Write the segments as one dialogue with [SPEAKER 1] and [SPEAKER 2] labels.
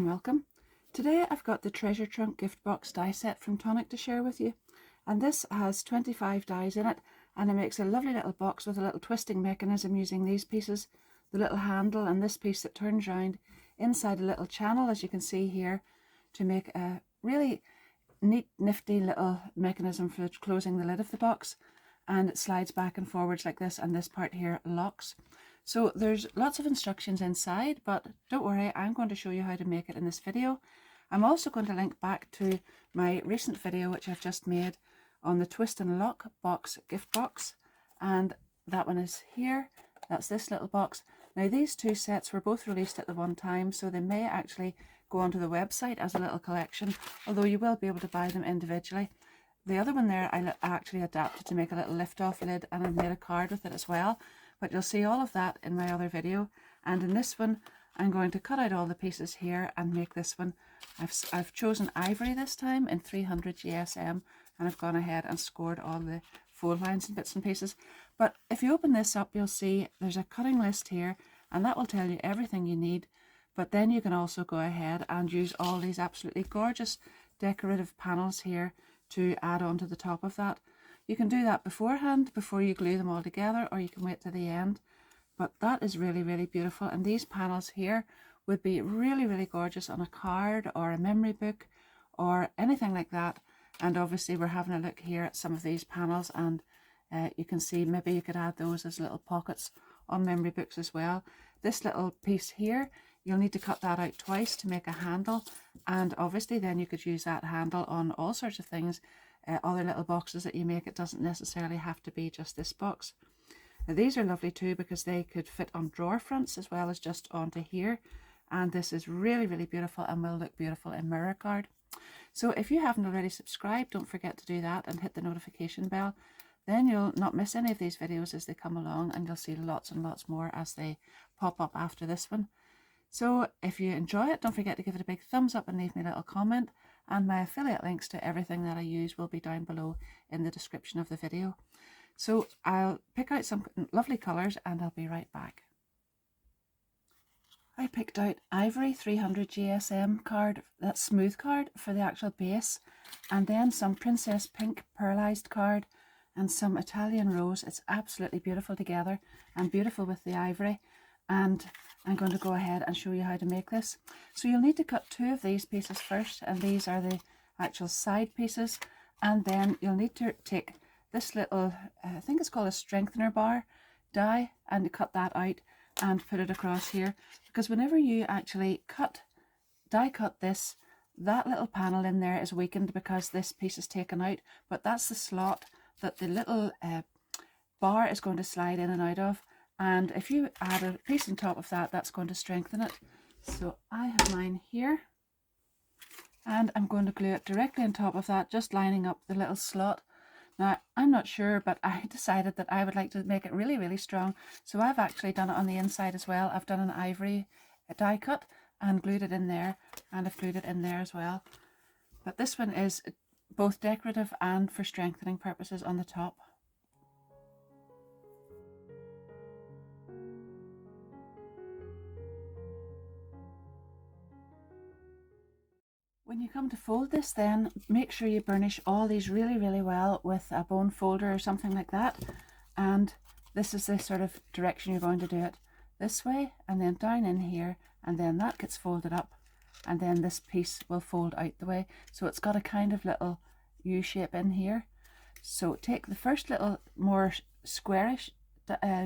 [SPEAKER 1] welcome. Today I've got the Treasure Trunk gift box die set from Tonic to share with you, and this has 25 dies in it, and it makes a lovely little box with a little twisting mechanism using these pieces, the little handle and this piece that turns round inside a little channel, as you can see here, to make a really neat, nifty little mechanism for closing the lid of the box. And it slides back and forwards like this, and this part here locks. So there's lots of instructions inside, but don't worry, I'm going to show you how to make it in this video. I'm also going to link back to my recent video which I've just made on the twist and lock box gift box, and that one is here. That's this little box. Now these two sets were both released at the one time, so they may actually go onto the website as a little collection, although you will be able to buy them individually. The other one there I actually adapted to make a little lift off lid, and I made a card with it as well, but you'll see all of that in my other video. And in this one I'm going to cut out all the pieces here and make this one. I've chosen ivory this time in 300 GSM, and I've gone ahead and scored all the fold lines and bits and pieces. But if you open this up, you'll see there's a cutting list here, and that will tell you everything you need. But then you can also go ahead and use all these absolutely gorgeous decorative panels here to add on to the top of that. You can do that beforehand, before you glue them all together, or you can wait to the end. But that is really, really beautiful, and these panels here would be really, really gorgeous on a card or a memory book or anything like that. And obviously we're having a look here at some of these panels, and you can see maybe you could add those as little pockets on memory books as well. This little piece here, you'll need to cut that out twice to make a handle, and obviously then you could use that handle on all sorts of things, other little boxes that you make. It doesn't necessarily have to be just this box. Now, these are lovely too because they could fit on drawer fronts as well as just onto here, and this is really, really beautiful and will look beautiful in mirror card. So if you haven't already subscribed, don't forget to do that and hit the notification bell. Then you'll not miss any of these videos as they come along, and you'll see lots and lots more as they pop up after this one. So if you enjoy it, don't forget to give it a big thumbs up and leave me a little comment, and my affiliate links to everything that I use will be down below in the description of the video. So I'll pick out some lovely colours and I'll be right back. I picked out Ivory 300 GSM card, that smooth card, for the actual base, and then some Princess Pink pearlized card and some Italian Rose. It's absolutely beautiful together and beautiful with the ivory. And I'm going to go ahead and show you how to make this. So you'll need to cut two of these pieces first, and these are the actual side pieces. And then you'll need to take this little, I think it's called a strengthener bar die, and cut that out and put it across here. Because whenever you actually die cut this, that little panel in there is weakened because this piece is taken out, but that's the slot that the little bar is going to slide in and out of. And if you add a piece on top of that, that's going to strengthen it. So I have mine here, and I'm going to glue it directly on top of that, just lining up the little slot. Now, I'm not sure, but I decided that I would like to make it really, really strong. So I've actually done it on the inside as well. I've done an ivory die cut and glued it in there, and I've glued it in there as well. But this one is both decorative and for strengthening purposes on the top. When you come to fold this, then make sure you burnish all these really, really well with a bone folder or something like that. And this is the sort of direction you're going to do it. This way, and then down in here, and then that gets folded up, and then this piece will fold out the way. So it's got a kind of little U shape in here. So take the first little more squarish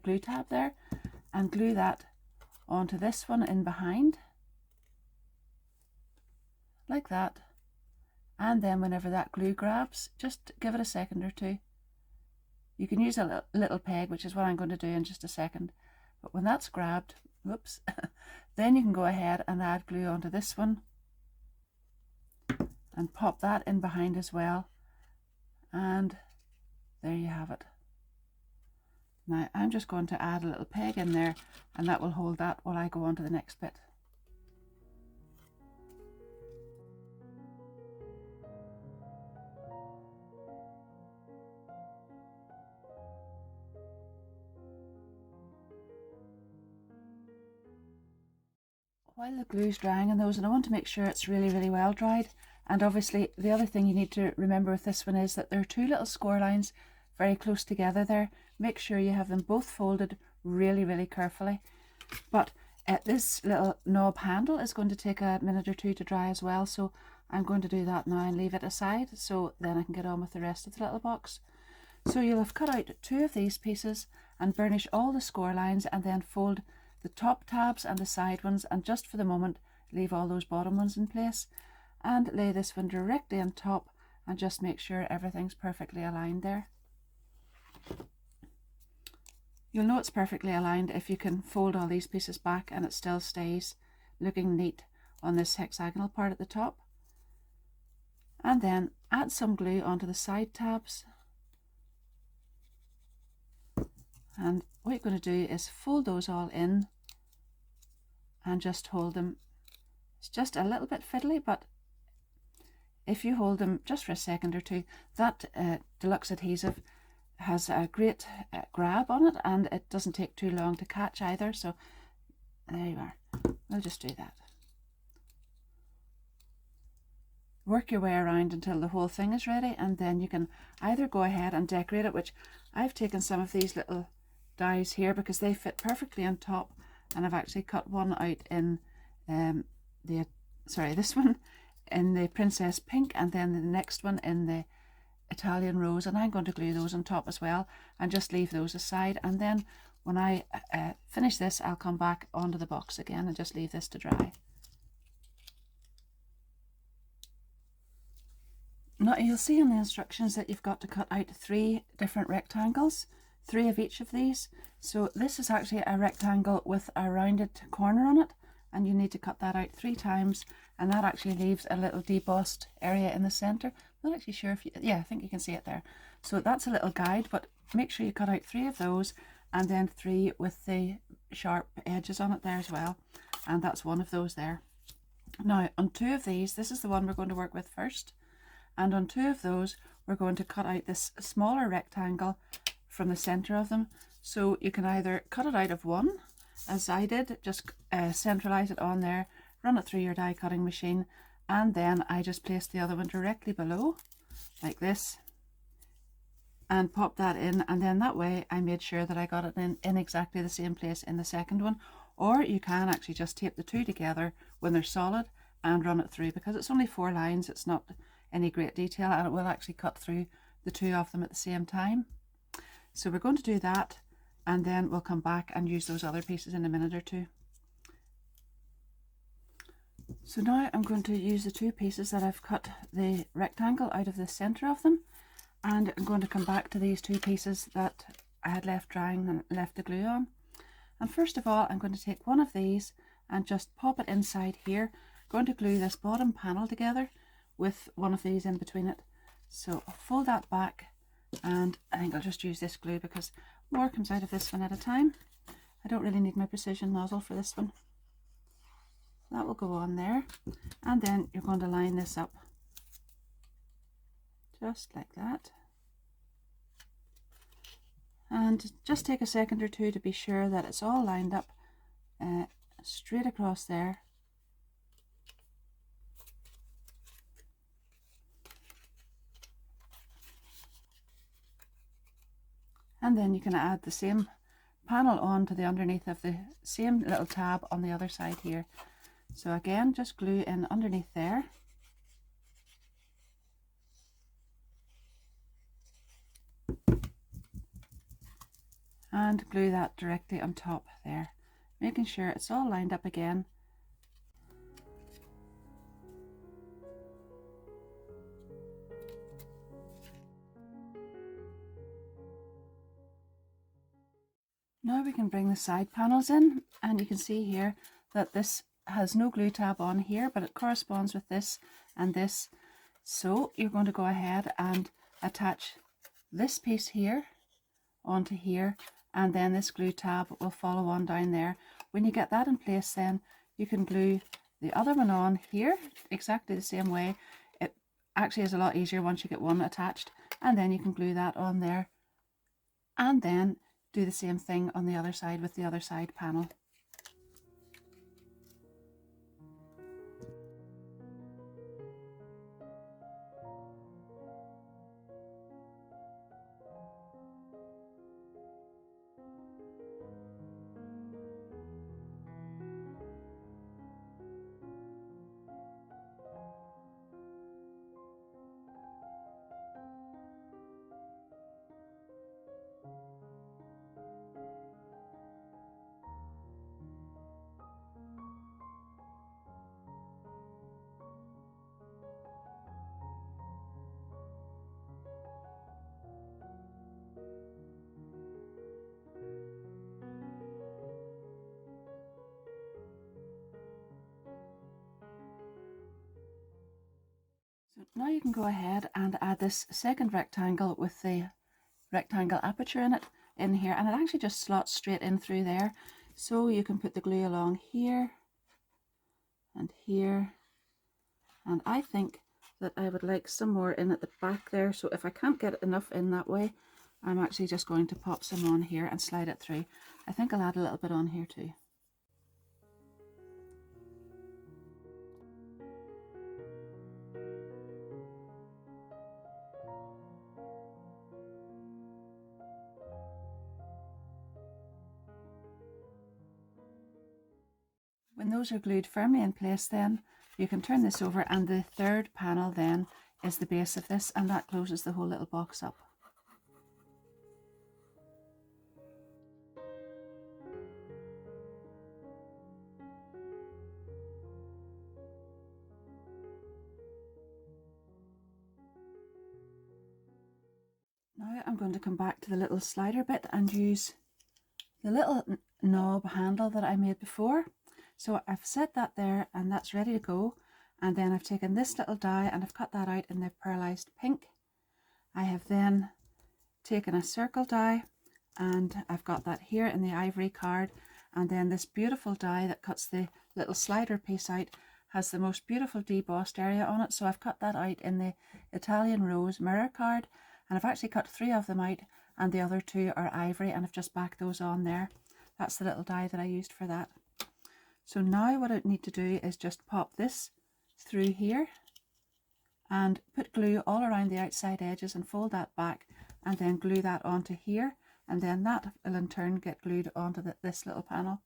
[SPEAKER 1] glue tab there and glue that onto this one in behind, like that. And then whenever that glue grabs, just give it a second or two. You can use a little peg, which is what I'm going to do in just a second. But when that's grabbed, whoops, then you can go ahead and add glue onto this one and pop that in behind as well. And there you have it. Now I'm just going to add a little peg in there, and that will hold that while I go on to the next bit. While the glue's drying on those, and I want to make sure it's really well dried, and obviously the other thing you need to remember with this one is that there are two little score lines very close together there. Make sure you have them both folded really carefully. But this little knob handle is going to take a minute or two to dry as well, so I'm going to do that now and leave it aside so then I can get on with the rest of the little box. So you'll have cut out two of these pieces and burnish all the score lines, and then fold the top tabs and the side ones, and just for the moment leave all those bottom ones in place, and lay this one directly on top and just make sure everything's perfectly aligned there. You'll know it's perfectly aligned if you can fold all these pieces back and it still stays looking neat on this hexagonal part at the top. And then add some glue onto the side tabs, and what you're going to do is fold those all in and just hold them. It's just a little bit fiddly, but if you hold them just for a second or two, that deluxe adhesive has a great grab on it, and it doesn't take too long to catch either. So there you are. We'll just do that. Work your way around until the whole thing is ready, and then you can either go ahead and decorate it, which I've taken some of these little dies here because they fit perfectly on top, and I've actually cut one out in this one in the Princess Pink, and then the next one in the Italian Rose, and I'm going to glue those on top as well and just leave those aside, and then when I finish this I'll come back onto the box again and just leave this to dry. Now you'll see in the instructions that you've got to cut out 3 different rectangles, 3 of each of these. So this is actually a rectangle with a rounded corner on it, and you need to cut that out 3 times, and that actually leaves a little debossed area in the center. I'm not actually sure if you, yeah, I think you can see it there. So that's a little guide, but make sure you cut out 3 of those, and then 3 with the sharp edges on it there as well, and that's one of those there. Now on 2 of these, this is the one we're going to work with first, and on 2 of those we're going to cut out this smaller rectangle from the center of them. So you can either cut it out of one, as I did, just centralize it on there, run it through your die cutting machine, and then I just placed the other one directly below like this and pop that in, and then that way I made sure that I got it in exactly the same place in the second one. Or you can actually just tape the 2 together when they're solid and run it through, because it's only 4 lines, it's not any great detail, and it will actually cut through the 2 of them at the same time. So we're going to do that, and then we'll come back and use those other pieces in a minute or two. So now I'm going to use the 2 pieces that I've cut the rectangle out of the center of them, and I'm going to come back to these 2 pieces that I had left drying and left the glue on. And first of all, I'm going to take one of these and just pop it inside here. I'm going to glue this bottom panel together with one of these in between it. So I'll fold that back, and I think I'll just use this glue because more comes out of this one at a time. I don't really need my precision nozzle for this one. That will go on there, and then you're going to line this up just like that, and just take a second or two to be sure that it's all lined up straight across there. And then you can add the same panel on to the underneath of the same little tab on the other side here. So again, just glue in underneath there. And glue that directly on top there, making sure it's all lined up again. Now we can bring the side panels in, and you can see here that this has no glue tab on here, but it corresponds with this and this. So you're going to go ahead and attach this piece here onto here, and then this glue tab will follow on down there. When you get that in place, then you can glue the other one on here exactly the same way. It actually is a lot easier once you get one attached, and then you can glue that on there, and then do the same thing on the other side with the other side panel. So now you can go ahead and add this second rectangle with the rectangle aperture in it in here, and it actually just slots straight in through there. So you can put the glue along here and here, and I think that I would like some more in at the back there, so if I can't get enough in that way, I'm actually just going to pop some on here and slide it through. I think I'll add a little bit on here too. When those are glued firmly in place, then you can turn this over, and the third panel then is the base of this, and that closes the whole little box up. Now I'm going to come back to the little slider bit and use the little knob handle that I made before. So I've set that there and that's ready to go. And then I've taken this little die and I've cut that out in the pearlized pink. I have then taken a circle die and I've got that here in the ivory card. And then this beautiful die that cuts the little slider piece out has the most beautiful debossed area on it. So I've cut that out in the Italian Rose mirror card, and I've actually cut 3 of them out, and the other 2 are ivory, and I've just backed those on there. That's the little die that I used for that. So now what I need to do is just pop this through here and put glue all around the outside edges and fold that back and then glue that onto here, and then that will in turn get glued onto this little panel.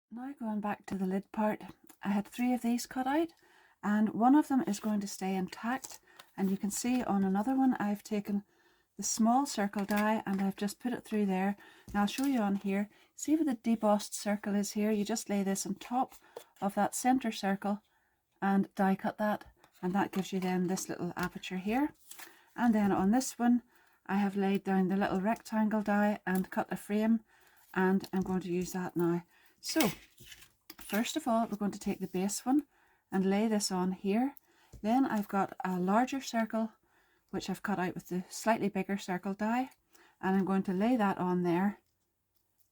[SPEAKER 1] Now going back to the lid part, I had 3 of these cut out, and one of them is going to stay intact, and you can see on another one I've taken the small circle die and I've just put it through there. Now I'll show you on here. See where the debossed circle is here? You just lay this on top of that center circle and die cut that, and that gives you then this little aperture here. And then on this one I have laid down the little rectangle die and cut a frame, and I'm going to use that now. So first of all, we're going to take the base one and lay this on here. Then I've got a larger circle which I've cut out with the slightly bigger circle die, and I'm going to lay that on there.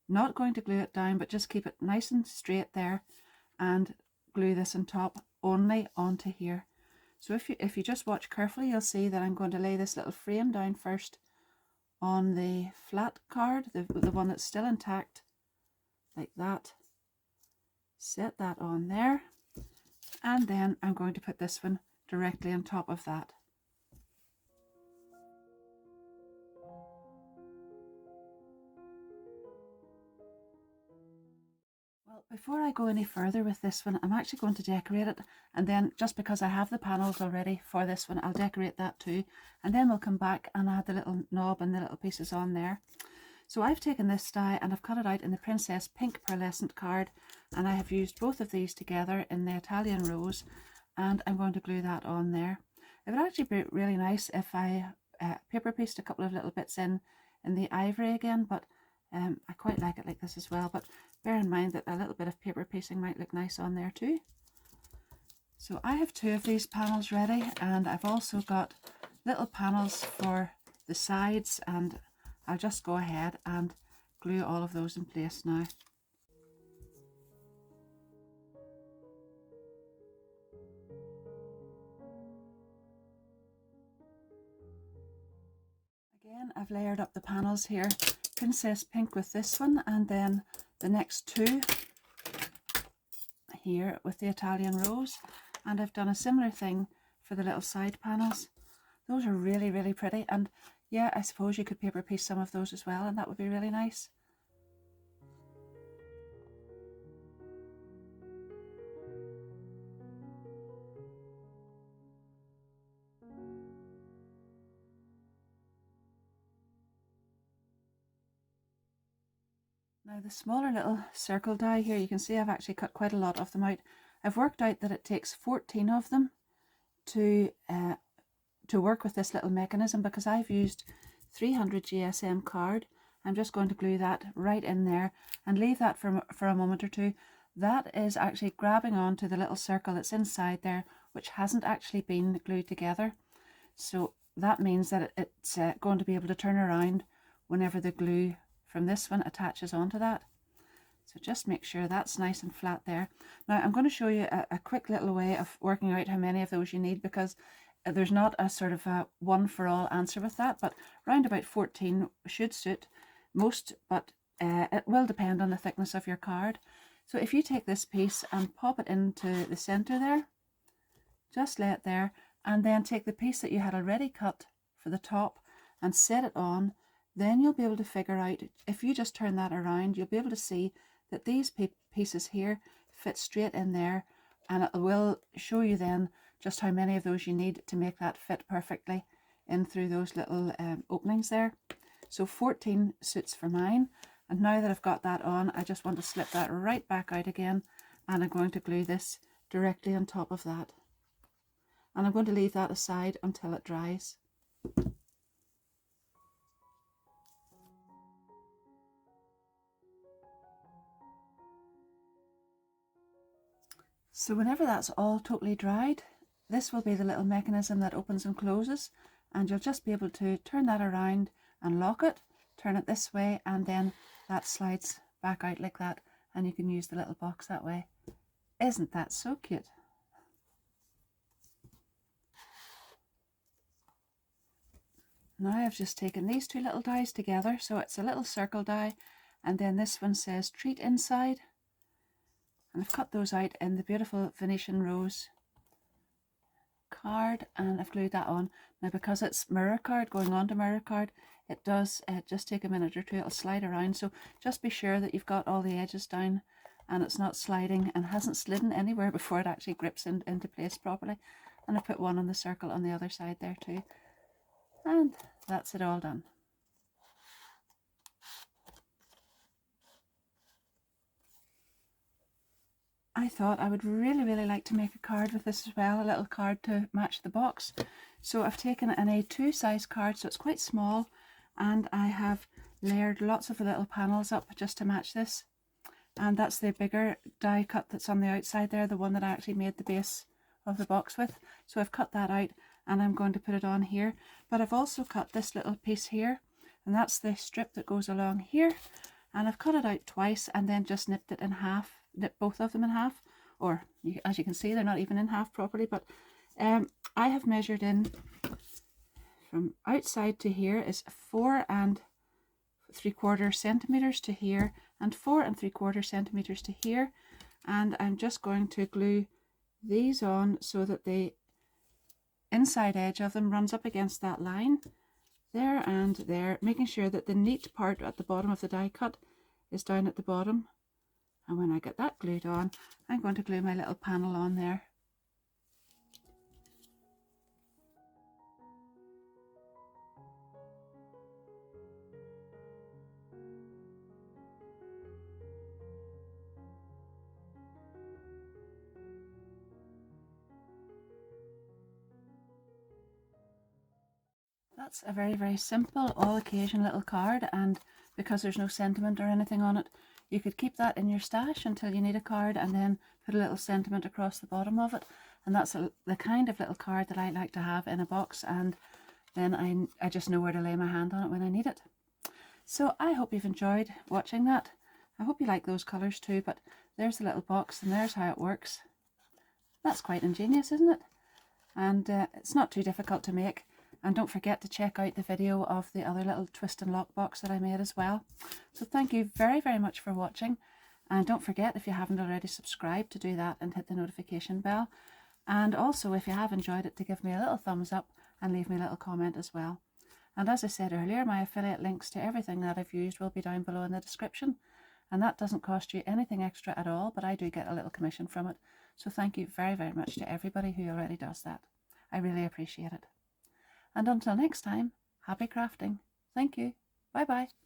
[SPEAKER 1] Not going to glue it down, but just keep it nice and straight there, and glue this on top only onto here. So if you just watch carefully, you'll see that I'm going to lay this little frame down first on the flat card, the one that's still intact, like that. Set that on there, and then I'm going to put this one directly on top of that. Well, before I go any further with this one, I'm actually going to decorate it, and then just because I have the panels already for this one, I'll decorate that too, and then we'll come back and add the little knob and the little pieces on there. So I've taken this die and I've cut it out in the Princess Pink pearlescent card, and I have used both of these together in the Italian Rose, and I'm going to glue that on there. It would actually be really nice if I paper pieced a couple of little bits in the ivory again, but I quite like it like this as well, but bear in mind that a little bit of paper piecing might look nice on there too. So I have 2 of these panels ready, and I've also got little panels for the sides, and I'll just go ahead and glue all of those in place now. Again, I've layered up the panels here, Princess Pink with this one, and then the next 2 here with the Italian Rose, and I've done a similar thing for the little side panels. Those are really, really pretty, and yeah, I suppose you could paper piece some of those as well, and that would be really nice. Now the smaller little circle die here, you can see I've actually cut quite a lot of them out. I've worked out that it takes 14 of them to work with this little mechanism, because I've used 300 GSM card. I'm just going to glue that right in there and leave that for a moment or two. That is actually grabbing onto the little circle that's inside there, which hasn't actually been glued together. So that means that it's going to be able to turn around whenever the glue from this one attaches onto that. So just make sure that's nice and flat there. Now I'm going to show you a quick little way of working out how many of those you need, because there's not a sort of a one for all answer with that, but round about 14 should suit most, but it will depend on the thickness of your card. So if you take this piece and pop it into the center there, just lay it there, and then take the piece that you had already cut for the top and set it on, then you'll be able to figure out, if you just turn that around, you'll be able to see that these pieces here fit straight in there, and it will show you then just how many of those you need to make that fit perfectly in through those little openings there. So 14 suits for mine, and now that I've got that on, I just want to slip that right back out again, and I'm going to glue this directly on top of that, and I'm going to leave that aside until it dries. So whenever that's all totally dried, this will be the little mechanism that opens and closes, and you'll just be able to turn that around and lock it, turn it this way, and then that slides back out like that, and you can use the little box that way. Isn't that so cute? Now I've just taken these two little dies together, so it's a little circle die, and then this one says treat inside, and I've cut those out in the beautiful Venetian rose card, and I've glued that on. Now because it's mirror card going on to mirror card, it does just take a minute or two, it'll slide around, so just be sure that you've got all the edges down and it's not sliding and hasn't slidden anywhere before it actually grips into place properly. And I put one on the circle on the other side there too, and that's it all done. I thought I would really like to make a card with this as well, a little card to match the box. So I've taken an A2 size card, so it's quite small, and I have layered lots of little panels up just to match this. And that's the bigger die cut that's on the outside there, the one that I actually made the base of the box with. So I've cut that out and I'm going to put it on here. But I've also cut this little piece here, and that's the strip that goes along here. And I've cut it out twice and then just nipped it in half, nipped both of them in half. Or as you can see, they're not even in half properly, but I have measured in from outside to here is 4 3/4 centimeters to here, and 4 3/4 centimeters to here, and I'm just going to glue these on so that the inside edge of them runs up against that line there and there, making sure that the neat part at the bottom of the die cut is down at the bottom. And when I get that glued on, I'm going to glue my little panel on there. That's a very simple all occasion little card, and because there's no sentiment or anything on it, you could keep that in your stash until you need a card and then put a little sentiment across the bottom of it. And that's the kind of little card that I like to have in a box, and then I just know where to lay my hand on it when I need it. So I hope you've enjoyed watching that. I hope you like those colours too, but there's the little box and there's how it works. That's quite ingenious, isn't it? And it's not too difficult to make. And don't forget to check out the video of the other little twist and lock box that I made as well. So thank you very much for watching. And don't forget, if you haven't already subscribed, to do that and hit the notification bell. And also, if you have enjoyed it, to give me a little thumbs up and leave me a little comment as well. And as I said earlier, my affiliate links to everything that I've used will be down below in the description. And that doesn't cost you anything extra at all, but I do get a little commission from it. So thank you very much to everybody who already does that. I really appreciate it. And until next time, happy crafting. Thank you. Bye bye.